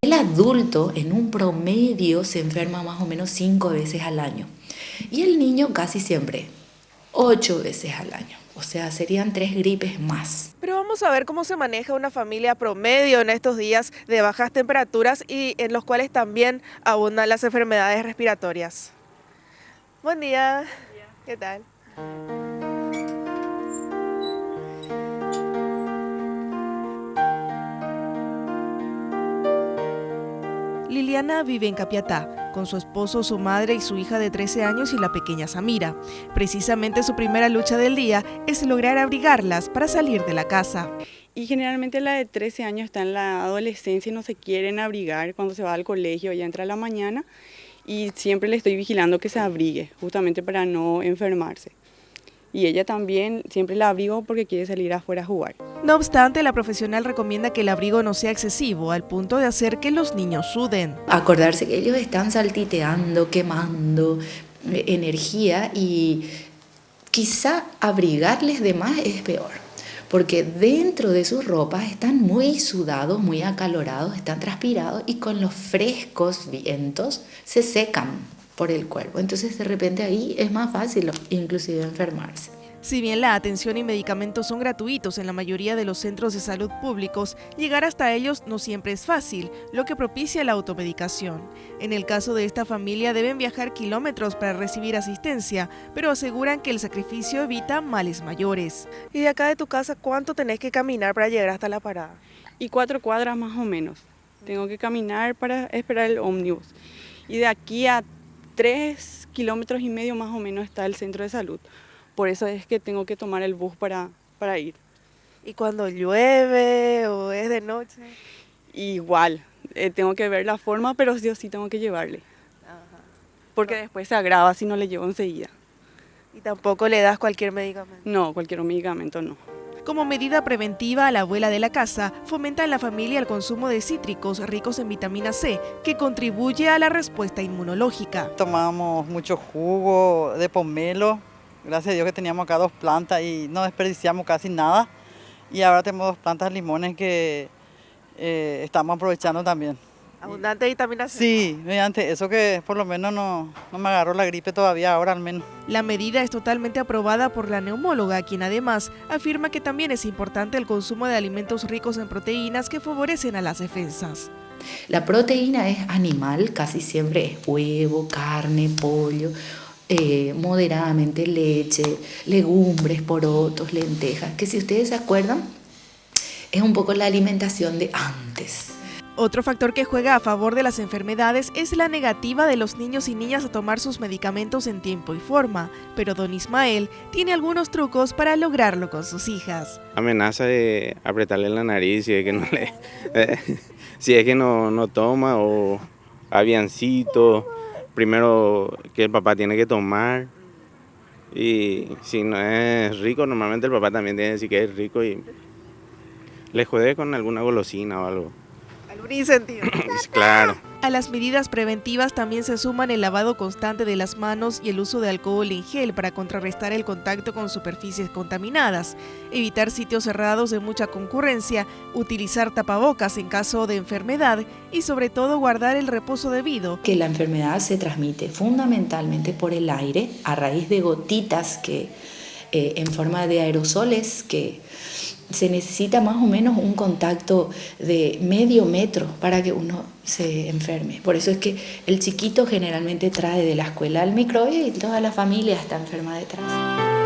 El adulto en un promedio se enferma más o menos 5 veces al año y el niño casi siempre 8 veces al año. O sea, serían 3 gripes más. Pero vamos a ver cómo se maneja una familia promedio en estos días de bajas temperaturas y en los cuales también abundan las enfermedades respiratorias. Buen día. ¿Qué tal? Liliana vive en Capiatá, con su esposo, su madre y su hija de 13 años y la pequeña Samira. Precisamente su primera lucha del día es lograr abrigarlas para salir de la casa. Y generalmente la de 13 años está en la adolescencia y no se quieren abrigar cuando se va al colegio, ya entra a la mañana y siempre le estoy vigilando que se abrigue, justamente para no enfermarse. Y ella también siempre la abrigo porque quiere salir afuera a jugar. No obstante, la profesional recomienda que el abrigo no sea excesivo, al punto de hacer que los niños suden. Acordarse que ellos están saltiteando, quemando energía y quizá abrigarles de más es peor. Porque dentro de sus ropas están muy sudados, muy acalorados, están transpirados y con los frescos vientos se secan por el cuerpo. Entonces de repente ahí es más fácil inclusive enfermarse. Si bien la atención y medicamentos son gratuitos en la mayoría de los centros de salud públicos, llegar hasta ellos no siempre es fácil, lo que propicia la automedicación. En el caso de esta familia deben viajar kilómetros para recibir asistencia, pero aseguran que el sacrificio evita males mayores. ¿Y de acá de tu casa cuánto tenés que caminar para llegar hasta la parada? Y 4 cuadras más o menos. Tengo que caminar para esperar el ómnibus. Y de aquí a 3,5 kilómetros más o menos está el centro de salud. Por eso es que tengo que tomar el bus para ir. ¿Y cuando llueve o es de noche? Igual, tengo que ver la forma, pero sí o sí tengo que llevarle. Ajá. Porque después se agrava si no le llevo enseguida. ¿Y tampoco le das cualquier medicamento? No, cualquier medicamento no. Como medida preventiva, la abuela de la casa fomenta en la familia el consumo de cítricos ricos en vitamina C, que contribuye a la respuesta inmunológica. Tomábamos mucho jugo de pomelo. Gracias a Dios que teníamos acá 2 plantas y no desperdiciamos casi nada. Y ahora tenemos 2 plantas de limones que estamos aprovechando también. ¿Abundante de vitamina C? Sí, mediante eso que por lo menos no me agarró la gripe todavía, ahora al menos. La medida es totalmente aprobada por la neumóloga, quien además afirma que también es importante el consumo de alimentos ricos en proteínas que favorecen a las defensas. La proteína es animal, casi siempre es huevo, carne, pollo, moderadamente leche, legumbres, porotos, lentejas, que si ustedes se acuerdan, es un poco la alimentación de antes. Otro factor que juega a favor de las enfermedades es la negativa de los niños y niñas a tomar sus medicamentos en tiempo y forma, pero don Ismael tiene algunos trucos para lograrlo con sus hijas. Amenaza de apretarle la nariz si es que no si es que no toma, o aviancito, primero que el papá tiene que tomar, y si no es rico, normalmente el papá también tiene que decir que es rico y le jode con alguna golosina o algo. ¿Algún incentivo? Claro. A las medidas preventivas también se suman el lavado constante de las manos y el uso de alcohol en gel para contrarrestar el contacto con superficies contaminadas, evitar sitios cerrados de mucha concurrencia, utilizar tapabocas en caso de enfermedad y sobre todo guardar el reposo debido. Que la enfermedad se transmite fundamentalmente por el aire a raíz de gotitas en forma de aerosoles que se necesita más o menos un contacto de medio metro para que uno se enferme. Por eso es que el chiquito generalmente trae de la escuela al microbio y toda la familia está enferma detrás.